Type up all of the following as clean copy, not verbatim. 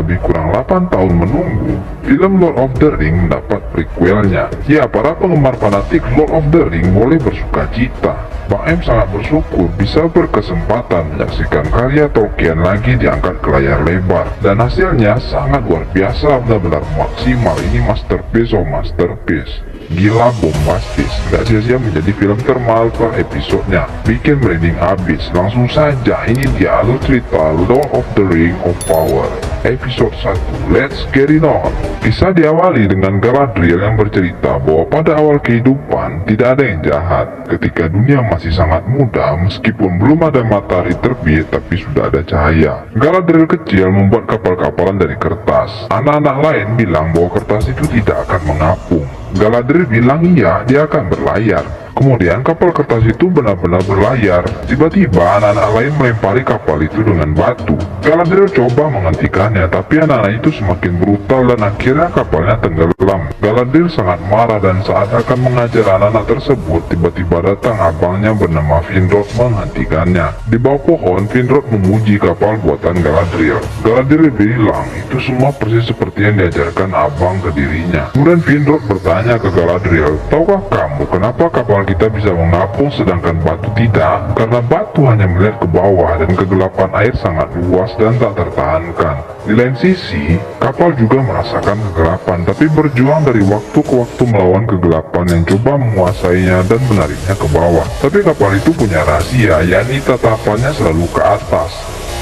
lebih kurang 8 tahun menunggu, film Lord of the Ring mendapat prequelnya. Ya, para penggemar fanatik Lord of the Ring boleh bersuka cita. Bang M sangat bersyukur bisa berkesempatan menyaksikan karya Tolkien lagi diangkat ke layar lebar. Dan hasilnya sangat luar biasa, benar-benar maksimal. Ini masterpiece of masterpiece. Gila, bombastis, gak sia-sia menjadi film termahal per episodenya. Bikin merinding habis. Langsung saja, ini dia alur cerita Lord of the Ring of Power episode 1. Let's get it on. Kisah diawali dengan Galadriel yang bercerita bahwa pada awal kehidupan tidak ada yang jahat. Ketika dunia masih sangat muda, meskipun belum ada matahari terbit, tapi sudah ada cahaya. Galadriel kecil membuat kapal-kapalan dari kertas. Anak-anak lain bilang bahwa kertas itu tidak akan mengapung. Galadriel bilang iya, dia akan berlayar. Kemudian kapal kertas itu benar-benar berlayar. Tiba-tiba anak-anak lain melempari kapal itu dengan batu. Galadriel coba menghentikannya, tapi anak-anak itu semakin brutal dan akhirnya kapalnya tenggelam. Galadriel sangat marah dan saat akan mengajar anak-anak tersebut, tiba-tiba datang abangnya bernama Finrod menghentikannya. Di bawah pohon, Finrod memuji kapal buatan Galadriel. Galadriel bilang itu semua persis seperti yang diajarkan abang ke dirinya. Kemudian Finrod bertanya ke Galadriel, tahukah kamu kenapa kapal kita bisa mengapung sedangkan batu tidak? Karena batu hanya melihat ke bawah dan kegelapan air sangat luas dan tak tertahankan. Di lain sisi, kapal juga merasakan kegelapan, tapi berjuang dari waktu ke waktu melawan kegelapan yang coba menguasainya dan menariknya ke bawah. Tapi kapal itu punya rahasia, yakni tatapannya selalu ke atas,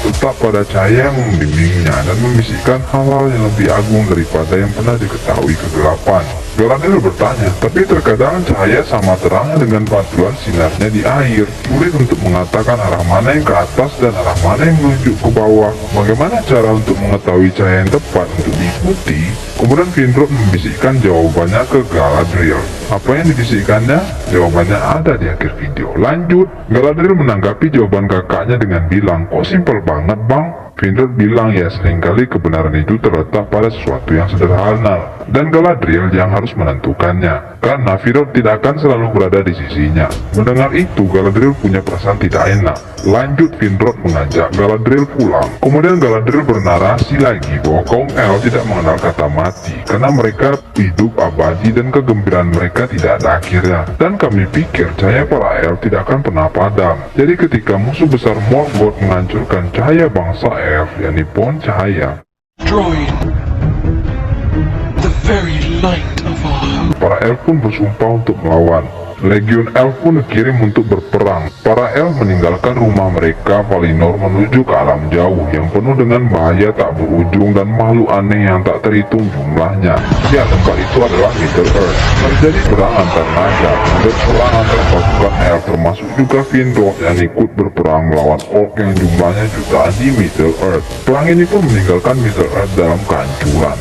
tetap pada cahaya yang membimbingnya dan membisikkan hal-hal yang lebih agung daripada yang pernah diketahui kegelapan. Galadriel bertanya, tapi terkadang cahaya sama terangnya dengan pantulan sinarnya di air. Sulit untuk mengatakan arah mana yang ke atas dan arah mana yang menuju ke bawah. Bagaimana cara untuk mengetahui cahaya yang tepat untuk diikuti? Kemudian Finrod membisikkan jawabannya ke Galadriel. Apa yang dibisikkannya? Jawabannya ada di akhir video. Lanjut, Galadriel menanggapi jawaban kakaknya dengan bilang, kok simpel banget bang? Finrod bilang ya, seringkali kebenaran itu terletak pada sesuatu yang sederhana, dan Galadriel yang harus menentukannya, karena Finrod tidak akan selalu berada di sisinya. Mendengar itu, Galadriel punya perasaan tidak enak. Lanjut, Finrod mengajak Galadriel pulang. Kemudian Galadriel bernarasi lagi bahwa kaum elf tidak mengenal kata mati, karena mereka hidup abadi dan kegembiraan mereka tidak ada akhirnya. Dan kami pikir cahaya para elf tidak akan pernah padam. Jadi ketika musuh besar Morgoth menghancurkan cahaya bangsa elf, yakni pohon cahaya, destroyed the very light of our para elf pun bersumpah untuk melawan. Legion elf pun dikirim untuk berperang. Para elf meninggalkan rumah mereka Valinor menuju ke alam jauh yang penuh dengan bahaya tak berujung dan makhluk aneh yang tak terhitung jumlahnya. Ya, tempat itu adalah Middle Earth. Terjadi perang antar naga, berperang antar pasukan elf, termasuk juga Finrod yang ikut berperang melawan orc yang jumlahnya jutaan di Middle Earth. Perang ini pun meninggalkan Middle Earth dalam kehancuran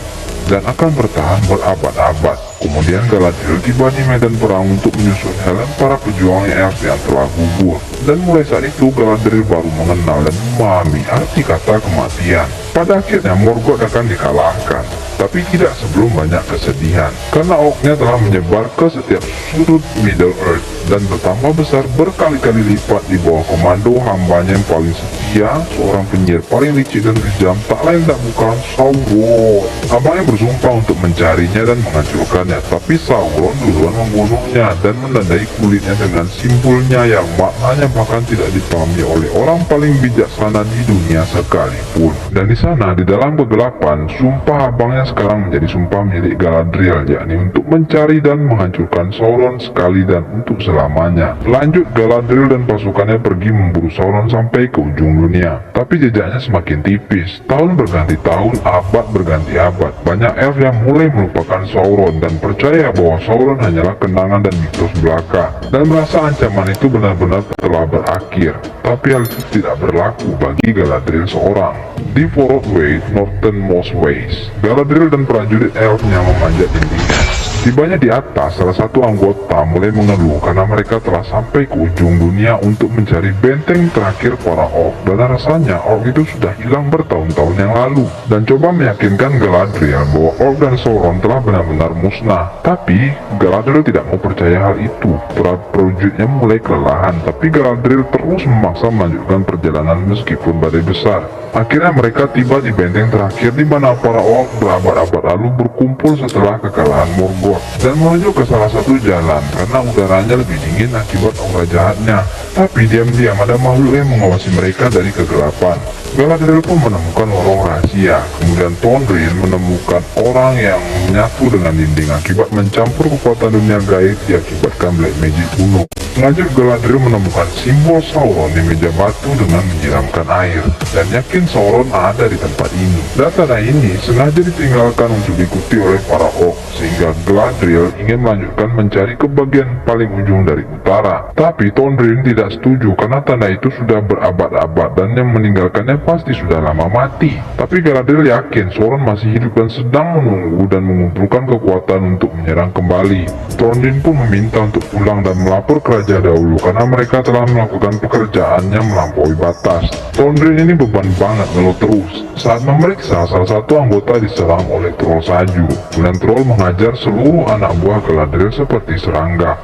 dan akan bertahan berabad-abad. Kemudian Galadriel tiba di medan perang untuk menyusun Helen para pejuang elf yang telah gugur. Dan mulai saat itu Galadriel baru mengenal dan memahami arti kata kematian. Pada akhirnya Morgoth akan dikalahkan, tapi tidak sebelum banyak kesedihan, karena orknya telah menyebar ke setiap sudut Middle Earth dan bertambah besar berkali-kali lipat di bawah komando hambanya yang paling setia, seorang penyihir paling licik dan kejam, tak lain tak bukan Sauron. Hambanya bersumpah untuk mencarinya dan menghancurkannya, tapi Sauron duluan membunuhnya dan menandai kulitnya dengan simpulnya yang maknanya bahkan tidak dipahami oleh orang paling bijaksana di dunia sekalipun. Dan di sana, di dalam kegelapan, sumpah abangnya sekarang menjadi sumpah milik Galadriel, yakni untuk mencari dan menghancurkan Sauron sekali dan untuk selamanya. Lanjut, Galadriel dan pasukannya pergi memburu Sauron sampai ke ujung dunia. Tapi jejaknya semakin tipis. Tahun berganti tahun, abad berganti abad. Banyak elf yang mulai melupakan Sauron dan percaya bahwa Sauron hanyalah kenangan dan mitos belaka, dan merasa ancaman itu benar-benar telah berakhir. Tapi hal itu tidak berlaku bagi Galadriel seorang. Di Forest Way, Northernmost Ways, Galadriel dan prajurit elfnya memanjat dindingnya. Tibanya di atas, salah satu anggota mulai mengeluh karena mereka telah sampai ke ujung dunia untuk mencari benteng terakhir para orc, dan rasanya orc itu sudah hilang bertahun-tahun yang lalu, dan coba meyakinkan Galadriel bahwa orc dan Sauron telah benar-benar musnah. Tapi Galadriel tidak mau percaya hal itu. Prajuritnya mulai kelelahan, tapi Galadriel terus memaksa melanjutkan perjalanan meskipun badai besar. Akhirnya mereka tiba di benteng terakhir di mana para orc berabad-abad lalu berkumpul setelah kekalahan Morgoth, dan menuju ke salah satu jalan karena udaranya lebih dingin akibat aura jahatnya. Tapi diam-diam ada makhluk yang mengawasi mereka dari kegelapan. Galadriel pun menemukan lorong rahasia. Kemudian Thondrin menemukan orang yang menyatu dengan dinding akibat mencampur kekuatan dunia gaib diakibatkan black magic kuno. Selanjutnya Galadriel menemukan simbol Sauron di meja batu dengan menyiramkan air, dan yakin Sauron ada di tempat ini. Dan tanah ini sengaja ditinggalkan untuk diikuti oleh para orc, sehingga Galadriel ingin melanjutkan mencari ke bagian paling ujung dari utara. Tapi Thondrin tidak setuju karena tanah itu sudah berabad-abad dan yang meninggalkannya pasti sudah lama mati. Tapi Galadriel yakin Sauron masih hidup dan sedang menunggu dan mengumpulkan kekuatan untuk menyerang kembali. Thondrin pun meminta untuk pulang dan melapor ke raja dahulu karena mereka telah melakukan pekerjaannya melampaui batas. Thondrin ini beban banget ngeluh terus. Saat memeriksa, salah satu anggota diserang oleh troll salju. Kemudian troll mengajar seluruh anak buah Galadriel seperti serangga.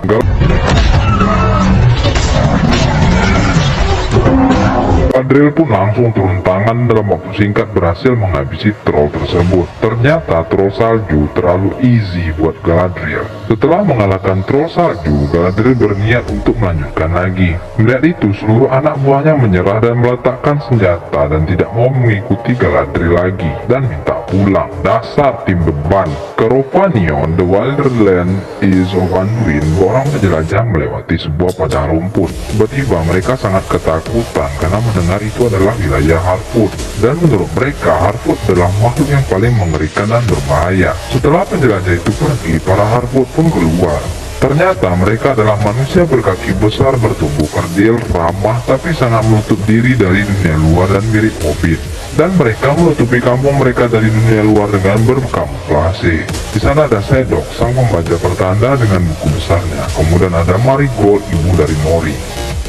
Galadriel pun langsung turun tangan dalam waktu singkat berhasil menghabisi troll tersebut. Ternyata troll salju terlalu easy buat Galadriel. Setelah mengalahkan troll salju, Galadriel berniat untuk melanjutkan lagi. Melihat itu, seluruh anak buahnya menyerah dan meletakkan senjata dan tidak mau mengikuti Galadriel lagi dan minta pulang. Dasar tim beban. Ke Rhovanion, the Wilderland is of Anduin, orang penjelajah melewati sebuah padang rumput. Tiba-tiba mereka sangat ketakutan karena mendengar itu adalah wilayah Harfoot, dan menurut mereka Harfoot adalah makhluk yang paling mengerikan dan berbahaya. Setelah penjelajah itu pergi, para Harfoot pun keluar. Ternyata mereka adalah manusia berkaki besar, bertubuh kerdil, ramah, tapi sangat menutup diri dari dunia luar dan mirip hobbit. Dan mereka menutupi kampung mereka dari dunia luar dengan berkamuflase. Di sana ada Sedok, sang pembaca pertanda dengan buku besarnya. Kemudian ada Marigold, ibu dari Nori.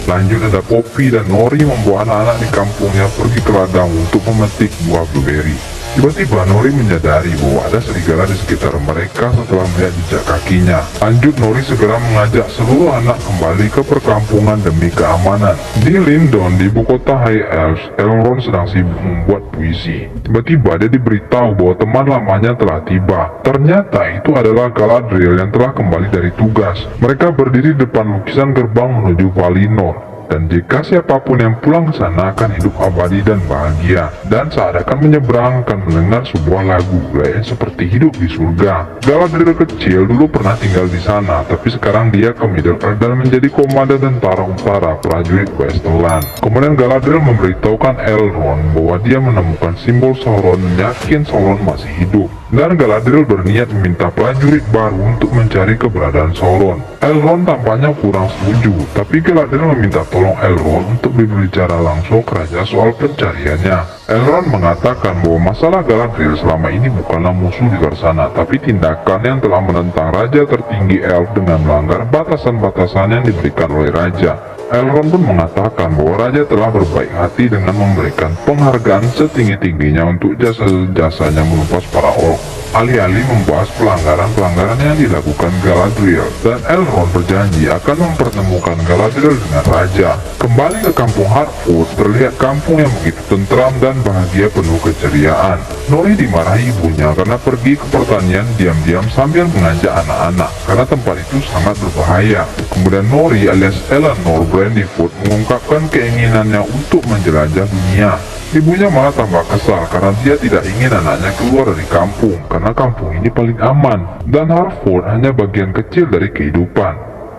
Lanjut ada Poppy dan Nori membawa anak-anak di kampungnya pergi ke ladang untuk memetik buah blueberry. Tiba-tiba Nori menyadari bahwa ada serigala di sekitar mereka setelah melihat jejak kakinya. Lanjut Nori segera mengajak seluruh anak kembali ke perkampungan demi keamanan. Di Lindon, di ibu kota High Elves, Elrond sedang sibuk membuat puisi. Tiba-tiba dia diberitahu bahwa teman lamanya telah tiba. Ternyata itu adalah Galadriel yang telah kembali dari tugas. Mereka berdiri di depan lukisan gerbang menuju Valinor. Dan jika siapapun yang pulang ke sana akan hidup abadi dan bahagia. Dan saat akan menyeberang akan mendengar sebuah lagu lain seperti hidup di surga. Galadriel kecil dulu pernah tinggal di sana, tapi sekarang dia ke Middle Earth dan menjadi komandan tentara utara prajurit Westerland. Kemudian Galadriel memberitahukan Elrond bahwa dia menemukan simbol Sauron, yakin Sauron masih hidup. Dan Galadriel berniat meminta prajurit baru untuk mencari keberadaan Sauron. Elrond tampaknya kurang setuju, tapi Galadriel meminta tolong Elrond untuk berbicara langsung ke raja soal pencariannya. Elrond mengatakan bahwa masalah Galadriel selama ini bukanlah musuh di luar sana, tapi tindakan yang telah menentang raja tertinggi Elf dengan melanggar batasan-batasan yang diberikan oleh raja. Elrond pun mengatakan bahwa raja telah berbaik hati dengan memberikan penghargaan setinggi-tingginya untuk jasa-jasanya melepas para orc, alih-alih membahas pelanggaran-pelanggaran yang dilakukan Galadriel. Dan Elrond berjanji akan mempertemukan Galadriel dengan raja. Kembali ke kampung Harfoot, terlihat kampung yang begitu tentram dan bahagia penuh keceriaan. Nori dimarahi ibunya karena pergi ke pertanian diam-diam sambil mengajak anak-anak karena tempat itu sangat berbahaya. Kemudian Nori alias Eleanor Brandyfoot mengungkapkan keinginannya untuk menjelajah dunia. Ibunya malah tambah kesal karena dia tidak ingin anaknya keluar dari kampung karena kampung ini paling aman dan Harfoot hanya bagian kecil dari kehidupan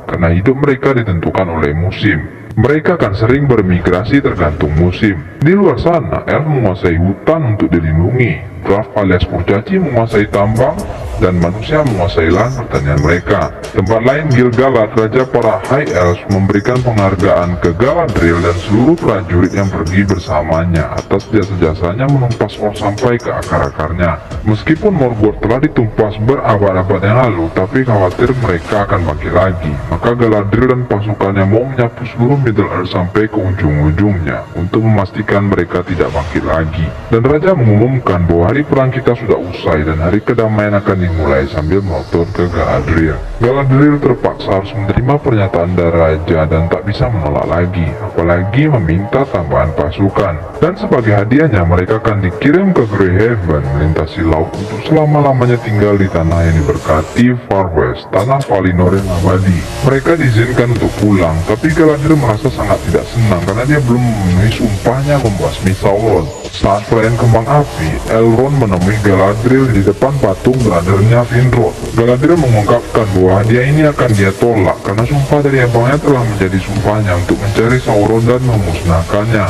karena hidup mereka ditentukan oleh musim. Mereka akan sering bermigrasi tergantung musim. Di luar sana, elf menguasai hutan untuk dilindungi. Dwarf alias kurcaci menguasai tambang. dan manusia menguasai lahan pertanian mereka. Tempat lain, Gil-galad, raja para High Elves, memberikan penghargaan ke Galadriel dan seluruh prajurit yang pergi bersamanya atas jasa-jasanya menumpas Or sampai ke akar-akarnya. Meskipun Morgoth telah ditumpas berabad-abad yang lalu, tapi khawatir mereka akan bangkit lagi. Maka Galadriel dan pasukannya mau menyapu seluruh Middle Earth sampai ke ujung-ujungnya untuk memastikan mereka tidak bangkit lagi. Dan raja mengumumkan bahwa hari perang kita sudah usai dan hari kedamaian akan dimulai sambil melotot ke Galadriel. Galadriel terpaksa harus menerima pernyataan dari raja dan tak bisa menolak lagi, apalagi meminta tambahan pasukan. Dan sebagai hadiahnya mereka akan dikirim ke Greyhaven melintasi laut untuk selama-lamanya tinggal di tanah yang diberkati Far West, tanah Valinor yang abadi. Mereka diizinkan untuk pulang, tapi Galadriel merasa sangat tidak senang karena dia belum memenuhi sumpahnya membasmi Sauron. Saat perayaan kembang api, Elrond menemui Galadriel di depan patung brothernya Finrod. Galadriel mengungkapkan bahwa hadiah ini akan dia tolak karena sumpah dari abangnya telah menjadi sumpahnya untuk mencari Sauron dan memusnahkannya,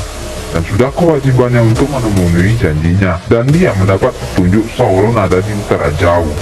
dan sudah kewajibannya untuk memenuhi janjinya, dan dia mendapat petunjuk Sauron ada di utara jauh.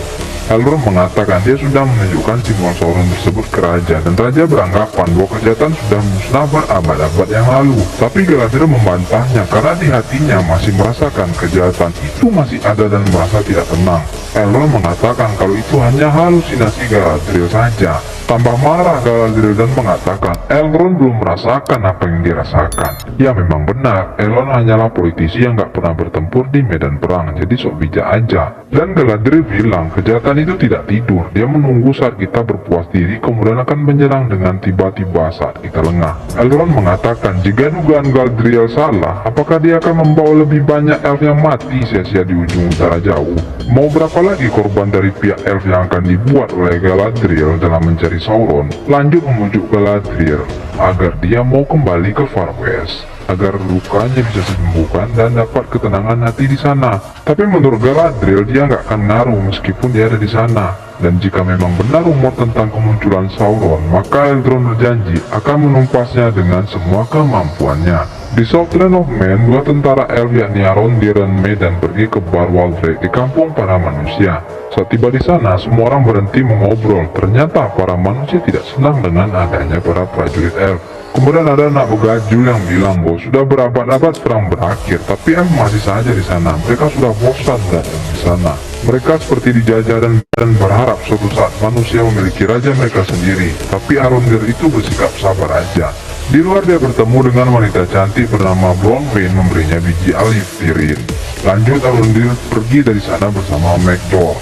Elrond mengatakan dia sudah menunjukkan simbol Sauron tersebut ke raja, dan raja beranggapan bahwa kejahatan sudah musnah berabad-abad yang lalu. Tapi Galadriel membantahnya karena di hatinya masih merasakan kejahatan itu masih ada dan merasa tidak tenang. Elrond mengatakan kalau itu hanya halusinasi Galadriel saja. Tambah marah Galadriel dan mengatakan Elrond belum merasakan apa yang dirasakan. Ya memang benar, Elrond hanyalah politisi yang gak pernah bertempur di medan perang, jadi sok bijak aja. Dan Galadriel bilang kejahatan itu tidak tidur, dia menunggu saat kita berpuas diri kemudian akan menyerang dengan tiba-tiba saat kita lengah. Elrond mengatakan jika dugaan Galadriel salah, apakah dia akan membawa lebih banyak elf yang mati sia-sia di ujung utara jauh? Mau berapa lagi korban dari pihak elf yang akan dibuat oleh Galadriel dalam mencari Sauron? Lanjut memujuk Galadriel agar dia mau kembali ke Far West, agar lukanya bisa disembuhkan dan dapat ketenangan hati di sana. Tapi menurut Galadriel dia nggak akan ngaruh meskipun dia ada di sana. Dan jika memang benar rumor tentang kemunculan Sauron, maka Elrond berjanji akan menumpasnya dengan semua kemampuannya. Di Southland of Men, dua tentara elf yakni Arondir dan Medan pergi ke Bar Waldreg di kampung para manusia. Saat tiba di sana, semua orang berhenti mengobrol. Ternyata para manusia tidak senang dengan adanya para prajurit elf. Kemudian ada anak begajul yang bilang bahwa sudah berabad-abad perang berakhir, tapi elf masih saja di sana. Mereka sudah bosan berada di sana. Mereka seperti dijajah dan berharap suatu saat manusia memiliki raja mereka sendiri. Tapi Arondir itu bersikap sabar aja. Di luar dia bertemu dengan wanita cantik bernama Bronwyn memberinya biji Alifthirin. Lanjut Arondir pergi dari sana bersama Megdor.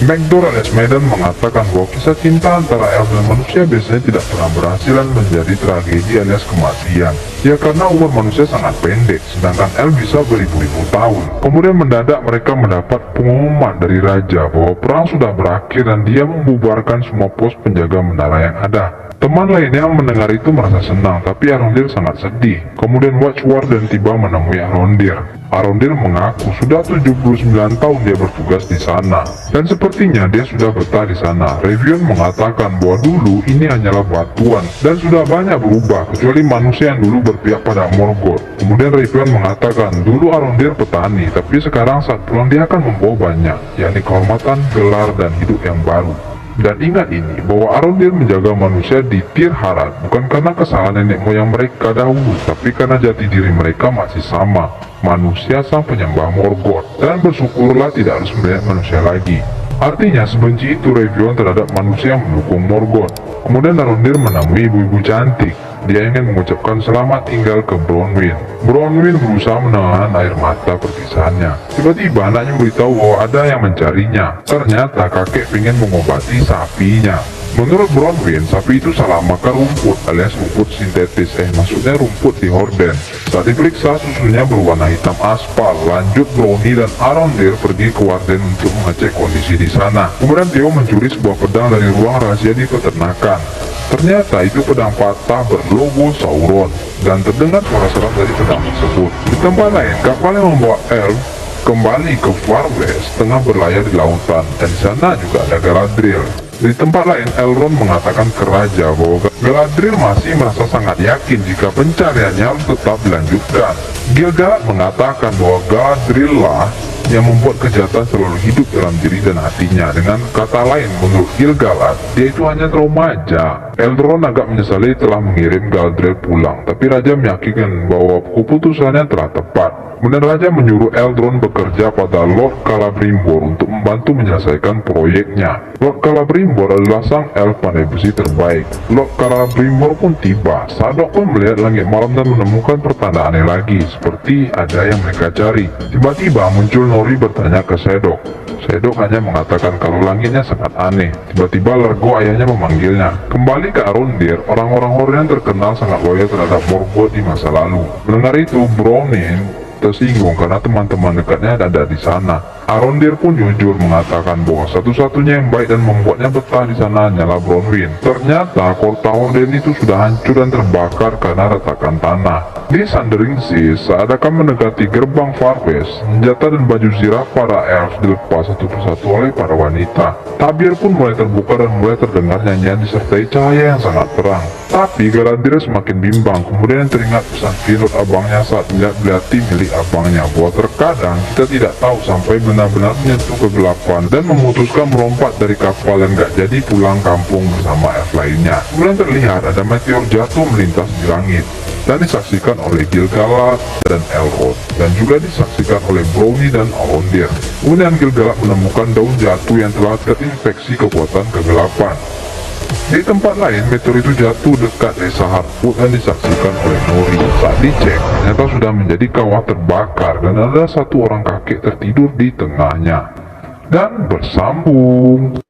Megdor alias Medan mengatakan bahwa kisah cinta antara elf dan manusia biasanya tidak pernah berhasil dan menjadi tragedi alias kematian. Ya karena umur manusia sangat pendek, sedangkan elf bisa beribu-ribu tahun. Kemudian mendadak mereka mendapat pengumuman dari raja bahwa perang sudah berakhir dan dia membubarkan semua pos penjaga menara yang ada. Teman lainnya yang mendengar itu merasa senang, tapi Arondir sangat sedih. Kemudian Watchwarden tiba menemui Arondir. Arondir mengaku sudah 79 tahun dia bertugas di sana, dan sepertinya dia sudah betah di sana. Revion mengatakan bahwa dulu ini hanyalah batuan, dan sudah banyak berubah, kecuali manusia yang dulu berpihak pada Morgoth. Kemudian Revion mengatakan dulu Arondir petani, tapi sekarang saat pulang dia akan membawa banyak, yakni kehormatan, gelar, dan hidup yang baru. Dan ingat ini, bahwa Arondir menjaga manusia di Tir Harad bukan karena kesalahan nenek moyang mereka dahulu, tapi karena jati diri mereka masih sama, manusia sang penyembah Morgoth, dan bersyukurlah tidak harus melihat manusia lagi. Artinya sebenci itu Revion terhadap manusia yang mendukung Morgoth. Kemudian Arondir menemui ibu-ibu cantik. Dia ingin mengucapkan selamat tinggal ke Bronwyn. Bronwyn berusaha menahan air mata perpisahannya. Tiba-tiba anaknya memberitahu bahwa ada yang mencarinya. Ternyata kakek ingin mengobati sapinya. Menurut Bronwyn, sapi itu salah makan rumput alias rumput sintetis, maksudnya rumput di horden. Saat diperiksa, susunya berwarna hitam aspal. Lanjut, Brownie dan Arondir pergi ke Warden untuk mengecek kondisi di sana. Kemudian Theo mencuri sebuah pedang dari ruang rahasia di peternakan. Ternyata itu pedang patah berlogo Sauron, dan terdengar suara seram dari pedang tersebut. Di tempat lain, kapal yang membawa elf kembali ke Far West tengah berlayar di lautan, dan di sana juga ada Galadriel. Di tempat lain, Elrond mengatakan ke raja bahwa Galadriel masih merasa sangat yakin jika pencariannya harus tetap dilanjutkan. Gil-galad mengatakan bahwa Galadriel lah yang membuat kejahatan selalu hidup dalam diri dan hatinya. Dengan kata lain, menurut Gil-galad, dia itu hanya trauma aja. Elrond agak menyesali telah mengirim Galadriel pulang, tapi Raja meyakinkan bahwa keputusannya telah tepat. Kemudian Raja menyuruh Elrond bekerja pada Lord Celebrimbor untuk membantu menyelesaikan proyeknya. Lord Celebrimbor adalah sang elf pandai besi terbaik. Lord Celebrimbor pun tiba. Sadok pun melihat langit malam dan menemukan pertanda aneh lagi, seperti ada yang mereka cari. Tiba-tiba muncul Nori bertanya ke Sedok. Sedok hanya mengatakan kalau langitnya sangat aneh. Tiba-tiba Lergo ayahnya memanggilnya. Kembali ke Arondir, orang-orang Horian terkenal sangat loyal terhadap Morgoth di masa lalu. Mendengar itu, Brownie tersinggung karena teman-teman dekatnya ada di sana. Arondir pun jujur mengatakan bahwa satu-satunya yang baik dan membuatnya betah di sana hanyalah Bronwyn. Ternyata kota Horden itu sudah hancur dan terbakar karena retakan tanah. Di Sundering Seas, saat akan mendekati gerbang Far West, senjata dan baju zirah para elf dilepas satu persatu oleh para wanita. Tabir pun mulai terbuka dan mulai terdengar nyanyian disertai cahaya yang sangat terang. Tapi Galadriel semakin bimbang. Kemudian teringat pesan pilot abangnya saat melihat belati milik abangnya bahwa terkadang kita tidak tahu sampai benar-benar menyentuh kegelapan dan memutuskan melompat dari kapal dan gak jadi pulang kampung bersama elf lainnya. Kemudian terlihat ada meteor jatuh melintas di langit dan disaksikan oleh Gil-galad dan Elrond, dan juga disaksikan oleh Brownie dan Arondir. Kemudian Gil-galad menemukan daun jatuh yang telah terinfeksi kekuatan kegelapan. Di tempat lain, meteor itu jatuh dekat desa Harfoot dan disaksikan oleh Nori. Saat dicek, ternyata sudah menjadi kawah terbakar dan ada satu orang kakek tertidur di tengahnya. Dan bersambung.